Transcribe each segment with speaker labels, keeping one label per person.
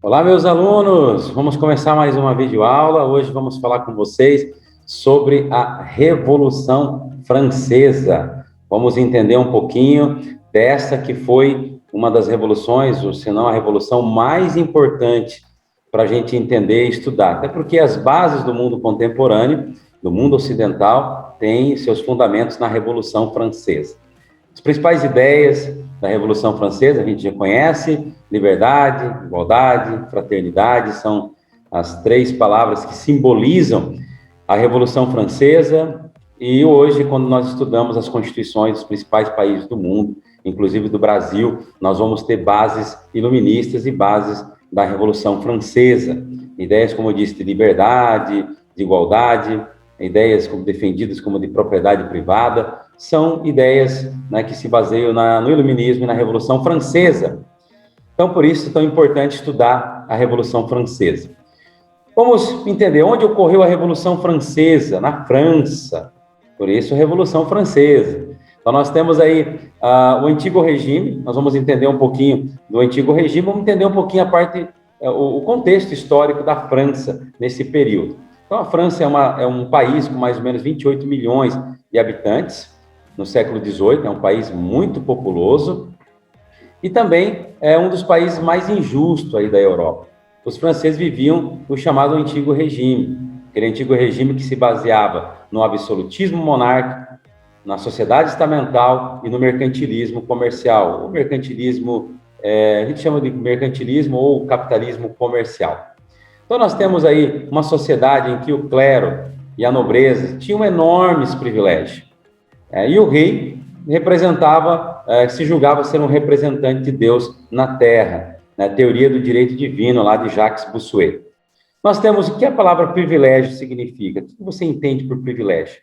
Speaker 1: Olá, meus alunos! Vamos começar mais uma videoaula. Hoje vamos falar com vocês sobre a Revolução Francesa. Vamos entender um pouquinho dessa que foi uma das revoluções, ou se não a revolução mais importante para a gente entender e estudar. Até porque as bases do mundo contemporâneo, do mundo ocidental, têm seus fundamentos na Revolução Francesa. As principais ideias da Revolução Francesa a gente já conhece: liberdade, igualdade, fraternidade, são as três palavras que simbolizam a Revolução Francesa. E hoje, quando nós estudamos as constituições dos principais países do mundo, inclusive do Brasil, nós vamos ter bases iluministas e bases da Revolução Francesa. Ideias, como eu disse, de liberdade, de igualdade, ideias como defendidas como de propriedade privada, são ideias, né, que se baseiam no Iluminismo e na Revolução Francesa. Então, por isso, é tão importante estudar a Revolução Francesa. Vamos entender onde ocorreu a Revolução Francesa, na França. Por isso, a Revolução Francesa. Então, nós temos aí o Antigo Regime. Nós vamos entender um pouquinho do Antigo Regime, vamos entender um pouquinho o contexto histórico da França nesse período. Então, a França é um país com mais ou menos 28 milhões de habitantes no século XVIII, é um país muito populoso e também é um dos países mais injustos aí da Europa. Os franceses viviam o chamado Antigo Regime, aquele Antigo Regime que se baseava no absolutismo monárquico, na sociedade estamental e no mercantilismo comercial. O mercantilismo, a gente chama de mercantilismo ou capitalismo comercial. Então, nós temos aí uma sociedade em que o clero e a nobreza tinham enormes privilégios. E o rei representava, se julgava ser um representante de Deus na Terra, na teoria do direito divino, lá de Jacques Bossuet. Nós temos o que a palavra privilégio significa. O que você entende por privilégio?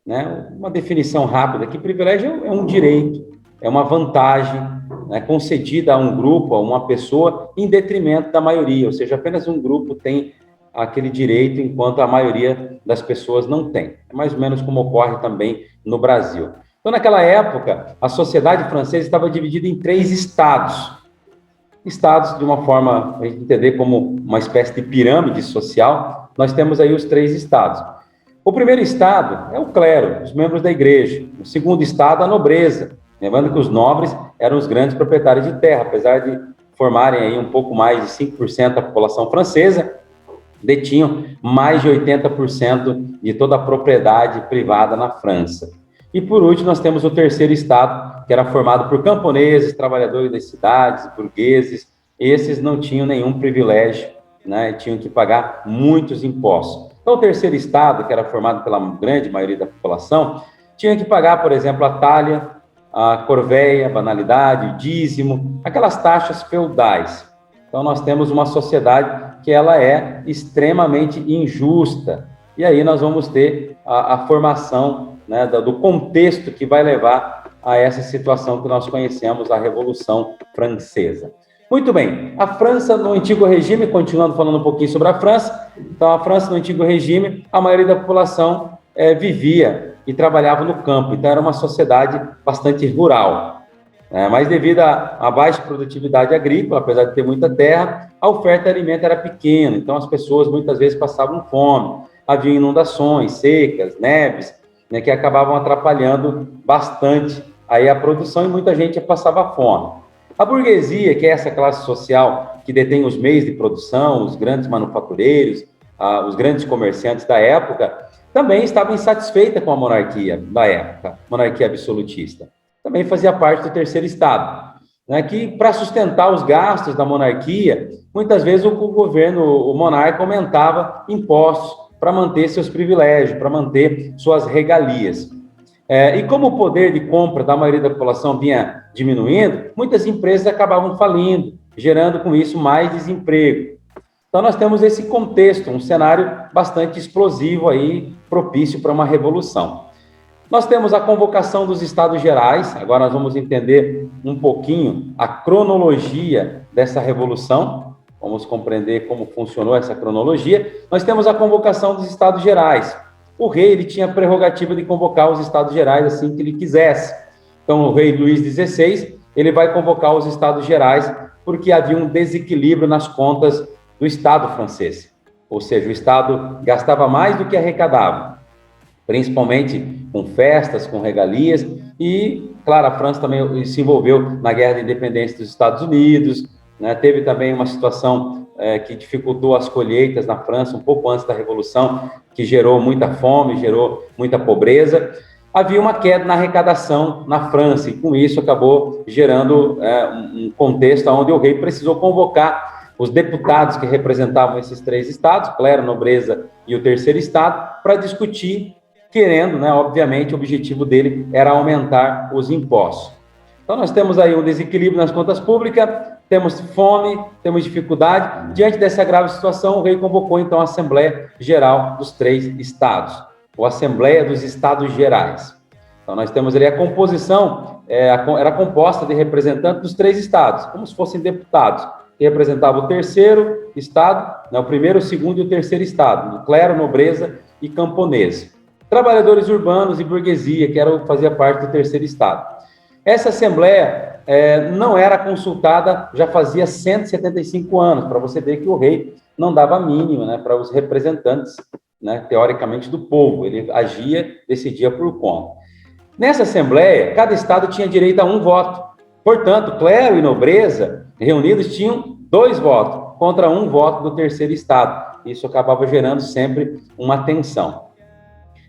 Speaker 1: Né? Uma definição rápida, que privilégio é um direito, é uma vantagem, né, concedida a um grupo, a uma pessoa, em detrimento da maioria, ou seja, apenas um grupo tem aquele direito, enquanto a maioria das pessoas não tem. É mais ou menos como ocorre também no Brasil. Então, naquela época, a sociedade francesa estava dividida em 3 estados. Estados, de uma forma, a gente entender como uma espécie de pirâmide social, nós temos aí os 3 estados. O primeiro estado é o clero, os membros da igreja. O segundo estado, a nobreza. Lembrando que os nobres eram os grandes proprietários de terra, apesar de formarem aí um pouco mais de 5% da população francesa, detinham mais de 80% de toda a propriedade privada na França. E por último, nós temos o terceiro estado, que era formado por camponeses, trabalhadores das cidades, burgueses. Esses não tinham nenhum privilégio, né? Tinham que pagar muitos impostos. Então, o terceiro estado, que era formado pela grande maioria da população, tinha que pagar, por exemplo, a talha, a corvéia, a banalidade, o dízimo, aquelas taxas feudais. Então, nós temos uma sociedade que ela é extremamente injusta. E aí nós vamos ter a formação, né, do contexto que vai levar a essa situação que nós conhecemos, a Revolução Francesa. Muito bem, a França no Antigo Regime, continuando falando um pouquinho sobre a França, então a França no Antigo Regime, a maioria da população vivia e trabalhava no campo, então era uma sociedade bastante rural. Mas devido à baixa produtividade agrícola, apesar de ter muita terra, a oferta de alimento era pequena, então as pessoas muitas vezes passavam fome, havia inundações, secas, neves, né, que acabavam atrapalhando bastante aí a produção e muita gente passava fome. A burguesia, que é essa classe social que detém os meios de produção, os grandes manufatureiros, os grandes comerciantes da época, também estava insatisfeita com a monarquia da época, monarquia absolutista. Também fazia parte do terceiro estado, né, que para sustentar os gastos da monarquia, muitas vezes o governo, o monarca, aumentava impostos para manter seus privilégios, para manter suas regalias. E como o poder de compra da maioria da população vinha diminuindo, muitas empresas acabavam falindo, gerando com isso mais desemprego. Então nós temos esse contexto, um cenário bastante explosivo aí, propício para uma revolução. Nós temos a convocação dos Estados Gerais, agora nós vamos entender um pouquinho a cronologia dessa revolução, vamos compreender como funcionou essa cronologia. Nós temos a convocação dos Estados Gerais. O rei ele tinha a prerrogativa de convocar os Estados Gerais assim que ele quisesse. Então, o rei Luís XVI ele vai convocar os Estados Gerais porque havia um desequilíbrio nas contas do Estado francês. Ou seja, o Estado gastava mais do que arrecadava, principalmente com festas, com regalias, e, claro, a França também se envolveu na Guerra da Independência dos Estados Unidos, né? Teve também uma situação que dificultou as colheitas na França, um pouco antes da Revolução, que gerou muita fome, gerou muita pobreza. Havia uma queda na arrecadação na França, e com isso acabou gerando um contexto onde o rei precisou convocar os deputados que representavam esses três estados, clero, nobreza e o terceiro estado, para discutir, querendo, né, obviamente, o objetivo dele era aumentar os impostos. Então, nós temos aí um desequilíbrio nas contas públicas, temos fome, temos dificuldade. Diante dessa grave situação, o rei convocou, então, a Assembleia Geral dos três estados, ou Assembleia dos Estados Gerais. Então, nós temos ali a composição, era composta de representantes dos três estados, como se fossem deputados, que representavam o terceiro estado, né, o primeiro, o segundo e o terceiro estado, do clero, nobreza e camponês. Trabalhadores urbanos e burguesia, que fazia parte do terceiro estado. Essa Assembleia não era consultada, já fazia 175 anos, para você ver que o rei não dava mínimo, né, para os representantes, né, teoricamente, do povo. Ele agia, decidia por conta. Nessa Assembleia, cada estado tinha direito a um voto. Portanto, clero e nobreza reunidos tinham 2 votos, contra 1 voto do terceiro estado. Isso acabava gerando sempre uma tensão.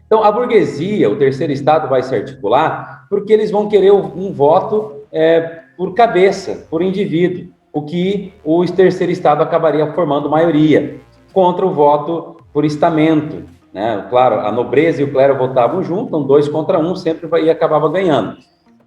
Speaker 1: Então, a burguesia, o terceiro estado, vai se articular porque eles vão querer um voto por cabeça, por indivíduo, o que o terceiro estado acabaria formando maioria, contra o voto por estamento, né? Claro, a nobreza e o clero votavam junto, então 2 contra 1 sempre ia acabava ganhando.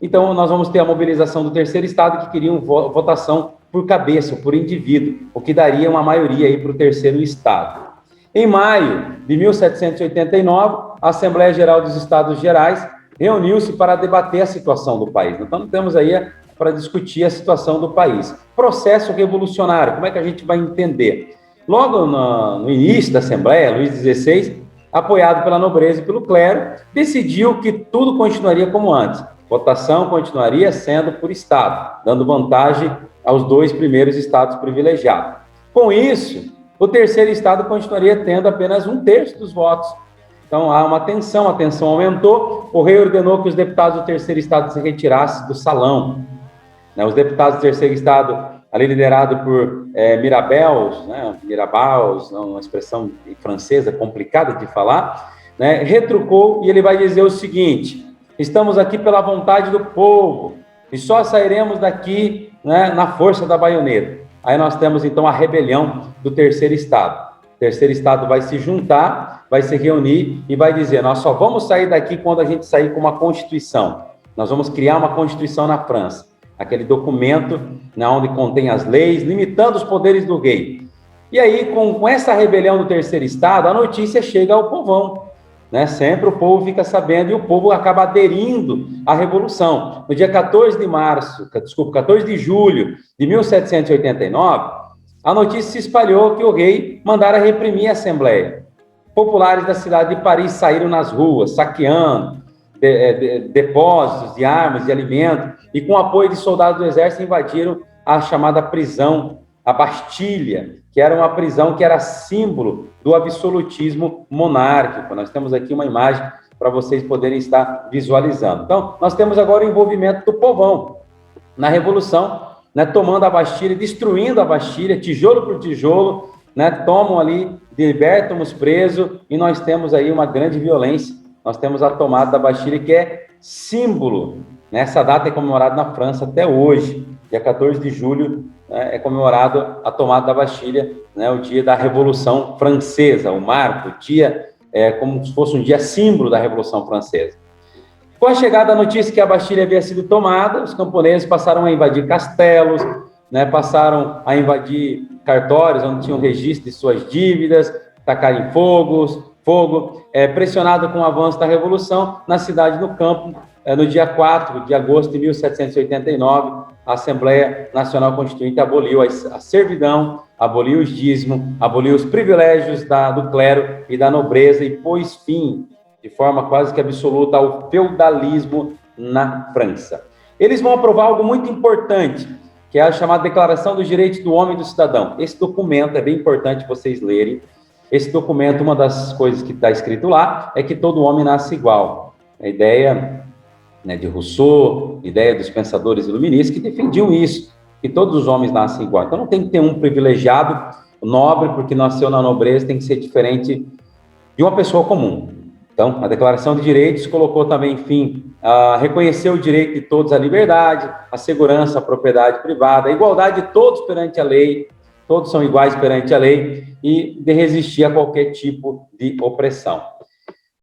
Speaker 1: Então, nós vamos ter a mobilização do terceiro estado, que queria votação por cabeça, por indivíduo, o que daria uma maioria aí para o terceiro estado. Em maio de 1789, a Assembleia Geral dos Estados Gerais reuniu-se para debater a situação do país. Então, temos aí para discutir a situação do país. Processo revolucionário, como é que a gente vai entender? Logo no início da Assembleia, Luís XVI, apoiado pela nobreza e pelo clero, decidiu que tudo continuaria como antes. Votação continuaria sendo por estado, dando vantagem aos 2 primeiros estados privilegiados. Com isso, o terceiro estado continuaria tendo apenas 1/3 dos votos. Então, há uma tensão, a tensão aumentou, o rei ordenou que os deputados do terceiro estado se retirassem do salão. Os deputados do terceiro estado, ali liderado por Mirabeaus, Mirabeaus, uma expressão francesa complicada de falar, né, retrucou, e ele vai dizer o seguinte: estamos aqui pela vontade do povo e só sairemos daqui, né, na força da baioneta. Aí nós temos, então, a rebelião do terceiro estado. O terceiro estado vai se juntar, vai se reunir e vai dizer: nós só vamos sair daqui quando a gente sair com uma Constituição. Nós vamos criar uma Constituição na França. Aquele documento, né, onde contém as leis, limitando os poderes do rei. E aí, com essa rebelião do terceiro estado, a notícia chega ao povão, né? Sempre o povo fica sabendo e o povo acaba aderindo à Revolução. No dia 14 de julho de 1789, a notícia se espalhou que o rei mandara reprimir a Assembleia. Populares da cidade de Paris saíram nas ruas, saqueando depósitos de armas, de alimentos, e com o apoio de soldados do exército invadiram a chamada prisão, a Bastilha, que era uma prisão que era símbolo do absolutismo monárquico. Nós temos aqui uma imagem para vocês poderem estar visualizando. Então, nós temos agora o envolvimento do povão na Revolução, né, tomando a Bastilha, destruindo a Bastilha, tijolo por tijolo, né, tomam ali, libertam os presos, e nós temos aí uma grande violência. Nós temos a tomada da Bastilha, que é símbolo, né? Essa data é comemorada na França até hoje. Dia 14 de julho, né, é comemorado a tomada da Bastilha, né, o dia da Revolução Francesa, o marco, o dia como se fosse um dia símbolo da Revolução Francesa. Com a chegada da notícia que a Bastilha havia sido tomada, os camponeses passaram a invadir castelos, né, passaram a invadir cartórios onde tinham registro de suas dívidas, tacarem fogo, pressionado com o avanço da Revolução, na cidade do campo, no dia 4 de agosto de 1789, a Assembleia Nacional Constituinte aboliu a servidão, aboliu os dízimos, aboliu os privilégios do clero e da nobreza e pôs fim, de forma quase que absoluta, ao feudalismo na França. Eles vão aprovar algo muito importante, que é a chamada Declaração dos Direitos do Homem e do Cidadão. Esse documento é bem importante vocês lerem. Esse documento, uma das coisas que está escrito lá é que todo homem nasce igual. A ideia, né, de Rousseau, ideia dos pensadores iluministas que defendiam isso, que todos os homens nascem igual. Então não tem que ter um privilegiado nobre porque nasceu na nobreza, tem que ser diferente de uma pessoa comum. Então, a Declaração de Direitos colocou também, enfim, reconheceu o direito de todos à liberdade, à segurança, à propriedade privada, a igualdade de todos perante a lei, todos são iguais perante a lei, e de resistir a qualquer tipo de opressão.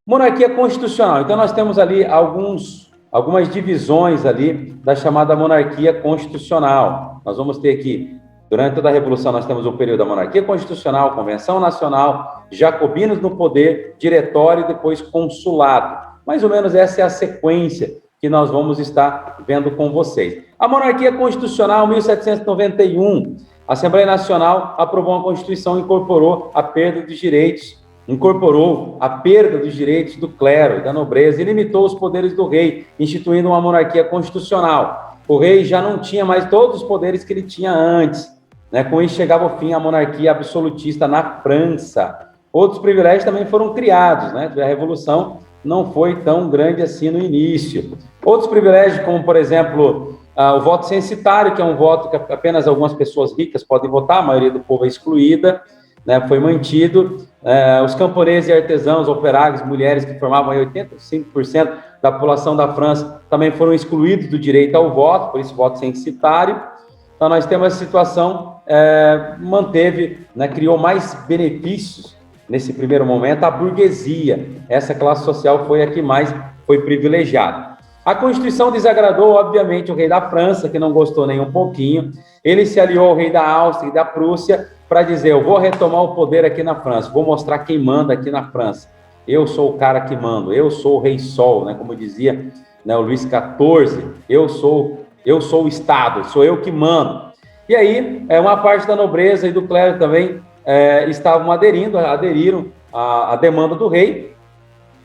Speaker 1: Monarquia constitucional. Então, nós temos ali algumas divisões ali da chamada monarquia constitucional. Nós vamos ter aqui, durante toda a Revolução, nós temos o período da monarquia constitucional, Convenção Nacional, jacobinos no poder, diretório e depois consulado. Mais ou menos essa é a sequência que nós vamos estar vendo com vocês. A monarquia constitucional, 1791, a Assembleia Nacional aprovou uma Constituição e incorporou a perda dos direitos do clero e da nobreza e limitou os poderes do rei, instituindo uma monarquia constitucional. O rei já não tinha mais todos os poderes que ele tinha antes, né? Com isso chegava ao fim a monarquia absolutista na França. Outros privilégios também foram criados, né? A Revolução não foi tão grande assim no início. Outros privilégios, como, por exemplo, o voto censitário, que é um voto que apenas algumas pessoas ricas podem votar, a maioria do povo é excluída, né? Foi mantido. Os camponeses e artesãos, operários, mulheres, que formavam 85% da população da França, também foram excluídos do direito ao voto, por isso voto censitário. Então, nós temos essa situação, manteve, né, criou mais benefícios, nesse primeiro momento, a burguesia. Essa classe social foi a que mais foi privilegiada. A Constituição desagradou, obviamente, o rei da França, que não gostou nem um pouquinho. Ele se aliou ao rei da Áustria e da Prússia para dizer: eu vou retomar o poder aqui na França, vou mostrar quem manda aqui na França. Eu sou o cara que mando, eu sou o rei sol, né, como dizia, né, o Luís XIV, eu sou o Estado, sou eu que mando. E aí, uma parte da nobreza e do clero também estavam aderiram à demanda do rei.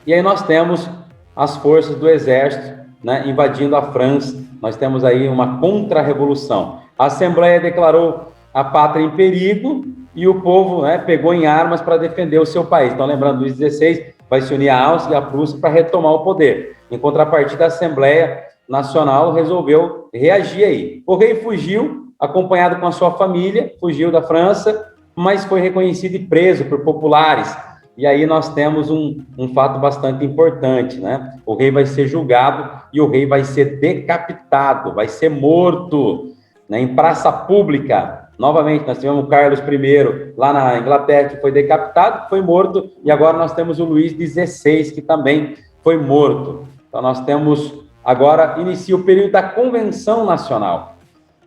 Speaker 1: E aí nós temos as forças do exército, né, invadindo a França. Nós temos aí uma contra-revolução. A Assembleia declarou a pátria em perigo e o povo, né, pegou em armas para defender o seu país. Então, lembrando, Luís XVI vai se unir à Áustria e à Prússia para retomar o poder. Em contrapartida, a Assembleia Nacional resolveu reagir aí. O rei fugiu, acompanhado com a sua família, fugiu da França, mas foi reconhecido e preso por populares. E aí nós temos um fato bastante importante, né? O rei vai ser julgado e o rei vai ser decapitado, vai ser morto, né, em praça pública. Novamente, nós tivemos o Carlos I lá na Inglaterra, que foi decapitado, foi morto, e agora nós temos o Luís XVI, que também foi morto. Então nós temos, agora inicia o período da Convenção Nacional.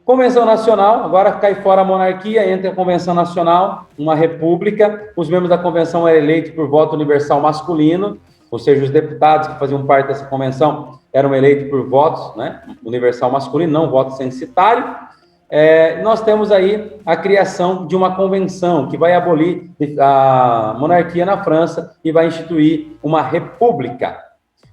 Speaker 1: Convenção Nacional, agora cai fora a monarquia, entra a Convenção Nacional, uma república. Os membros da convenção eram eleitos por voto universal masculino, ou seja, os deputados que faziam parte dessa convenção eram eleitos por votos, né, universal masculino, não voto censitário. Nós temos aí a criação de uma convenção que vai abolir a monarquia na França e vai instituir uma república.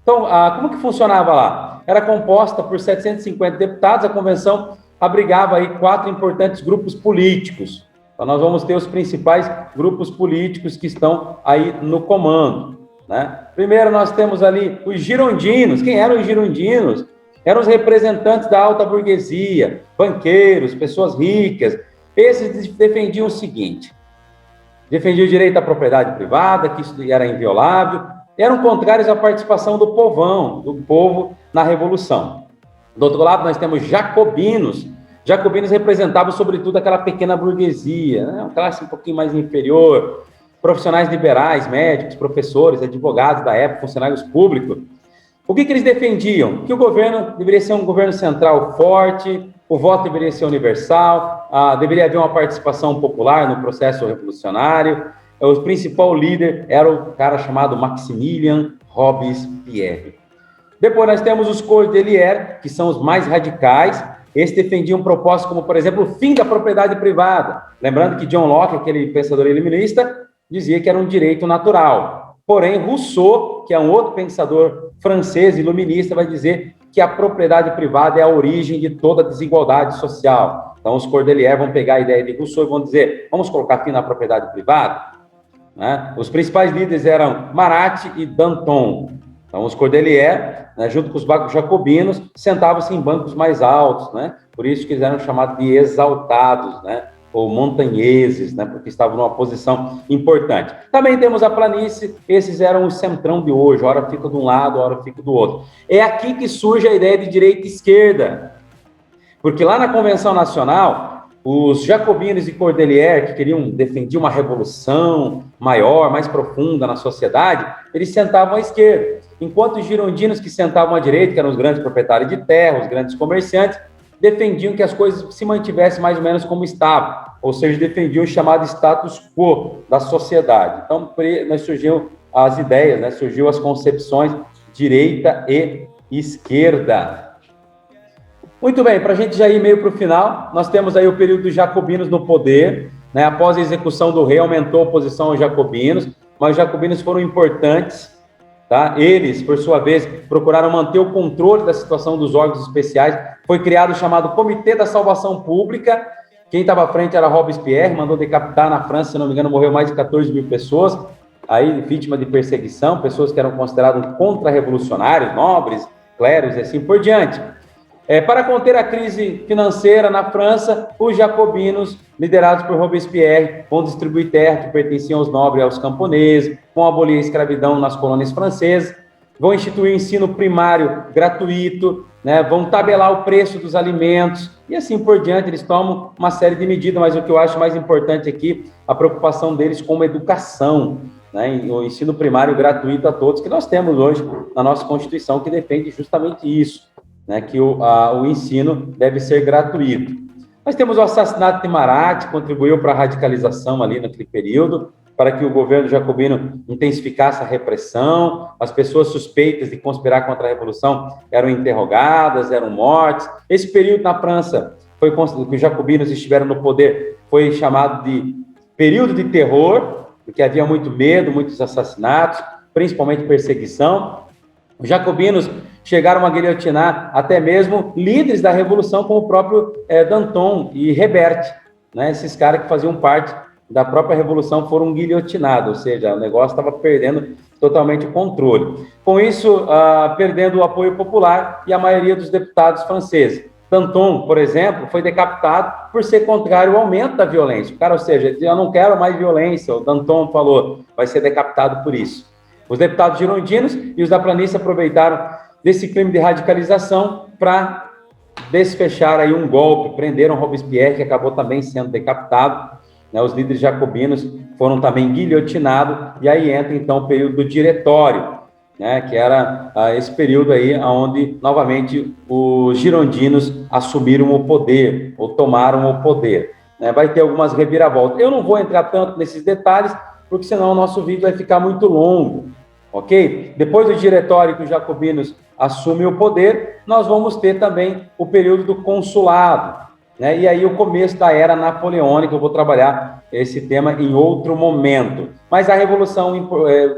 Speaker 1: Então, como que funcionava lá? Era composta por 750 deputados, a convenção abrigava aí 4 importantes grupos políticos. Então, nós vamos ter os principais grupos políticos que estão aí no comando, né? Primeiro, nós temos ali os girondinos. Quem eram os girondinos? Eram os representantes da alta burguesia, banqueiros, pessoas ricas. Esses defendiam o seguinte: defendiam o direito à propriedade privada, que isso era inviolável, eram contrários à participação do povão, do povo na Revolução. Do outro lado, nós temos jacobinos. Jacobinos representavam, sobretudo, aquela pequena burguesia, né? Uma classe um pouquinho mais inferior, profissionais liberais, médicos, professores, advogados da época, funcionários públicos. O que eles defendiam? Que o governo deveria ser um governo central forte, o voto deveria ser universal, deveria haver uma participação popular no processo revolucionário. O principal líder era o cara chamado Maximilien Robespierre. Depois nós temos os Cordeliers, que são os mais radicais. Esses defendiam propósitos como, por exemplo, o fim da propriedade privada. Lembrando que John Locke, aquele pensador iluminista, dizia que era um direito natural. Porém, Rousseau, que é um outro pensador francês iluminista, vai dizer que a propriedade privada é a origem de toda a desigualdade social. Então, os Cordeliers vão pegar a ideia de Rousseau e vão dizer, vamos colocar fim na propriedade privada? Né? Os principais líderes eram Marat e Danton. Então, os Cordeliers, né, junto com os jacobinos, sentavam-se em bancos mais altos, né? Por isso que eles eram chamados de exaltados, né? Ou montanheses, né? Porque estavam numa posição importante. Também temos a planície, esses eram o centrão de hoje, hora fica de um lado, hora fica do outro. É aqui que surge a ideia de direita e esquerda, porque lá na Convenção Nacional, os jacobinos e Cordeliers, que defendiam uma revolução maior, mais profunda na sociedade, eles sentavam à esquerda, enquanto os girondinos, que sentavam à direita, que eram os grandes proprietários de terra, os grandes comerciantes, defendiam que as coisas se mantivessem mais ou menos como estavam, ou seja, defendiam o chamado status quo da sociedade. Então, nós surgiu as ideias, né? Surgiu as concepções direita e esquerda. Muito bem, para a gente já ir meio para o final, nós temos aí o período dos jacobinos no poder, né? Após a execução do rei, aumentou a oposição aos jacobinos, mas os jacobinos foram importantes, tá? Eles, por sua vez, procuraram manter o controle da situação dos órgãos especiais. Foi criado o chamado Comitê da Salvação Pública. Quem estava à frente era Robespierre, mandou decapitar na França, se não me engano, morreu mais de 14 mil pessoas, aí vítima de perseguição, pessoas que eram consideradas contra-revolucionários, nobres, clérigos e assim por diante. Para conter a crise financeira na França, os jacobinos, liderados por Robespierre, vão distribuir terra que pertenciam aos nobres e aos camponeses, vão abolir a escravidão nas colônias francesas, vão instituir o ensino primário gratuito, né, vão tabelar o preço dos alimentos e assim por diante. Eles tomam uma série de medidas, mas o que eu acho mais importante aqui, a preocupação deles com a educação, né, o ensino primário gratuito a todos, que nós temos hoje na nossa Constituição, que defende justamente isso, né, que o ensino deve ser gratuito. Nós temos o assassinato de Marat, que contribuiu para a radicalização ali naquele período, para que o governo jacobino intensificasse a repressão, as pessoas suspeitas de conspirar contra a Revolução eram interrogadas, eram mortas. Esse período na França, que os jacobinos estiveram no poder, foi chamado de período de terror, porque havia muito medo, muitos assassinatos, principalmente perseguição. Os jacobinos chegaram a guilhotinar até mesmo líderes da Revolução, como o próprio Danton e Hebert, né? Esses caras que faziam parte da própria Revolução foram guilhotinados, ou seja, o negócio estava perdendo totalmente o controle. Com isso, perdendo o apoio popular e a maioria dos deputados franceses. Danton, por exemplo, foi decapitado por ser contrário ao aumento da violência. O cara, ou seja, eu não quero mais violência, o Danton falou, vai ser decapitado por isso. Os deputados girondinos e os da planície aproveitaram desse crime de radicalização para desfechar aí um golpe, prenderam Robespierre, que acabou também sendo decapitado, né? Os líderes jacobinos foram também guilhotinados, e aí entra então o período do diretório, né? Que era esse período aí onde, novamente, os girondinos assumiram o poder, ou tomaram o poder, né? Vai ter algumas reviravoltas. Eu não vou entrar tanto nesses detalhes, porque senão o nosso vídeo vai ficar muito longo, ok? Depois do diretório que os jacobinos assumem o poder, nós vamos ter também o período do consulado, né? E aí o começo da era napoleônica. Eu vou trabalhar esse tema em outro momento. Mas a Revolução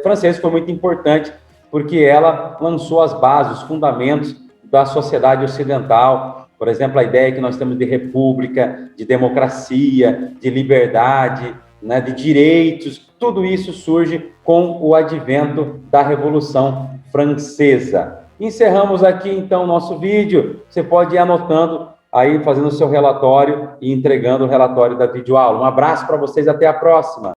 Speaker 1: Francesa foi muito importante, porque ela lançou as bases, os fundamentos da sociedade ocidental. Por exemplo, a ideia que nós temos de república, de democracia, de liberdade, né, de direitos, tudo isso surge com o advento da Revolução Francesa. Encerramos aqui, então, o nosso vídeo. Você pode ir anotando aí, fazendo o seu relatório e entregando o relatório da videoaula. Um abraço para vocês, até a próxima.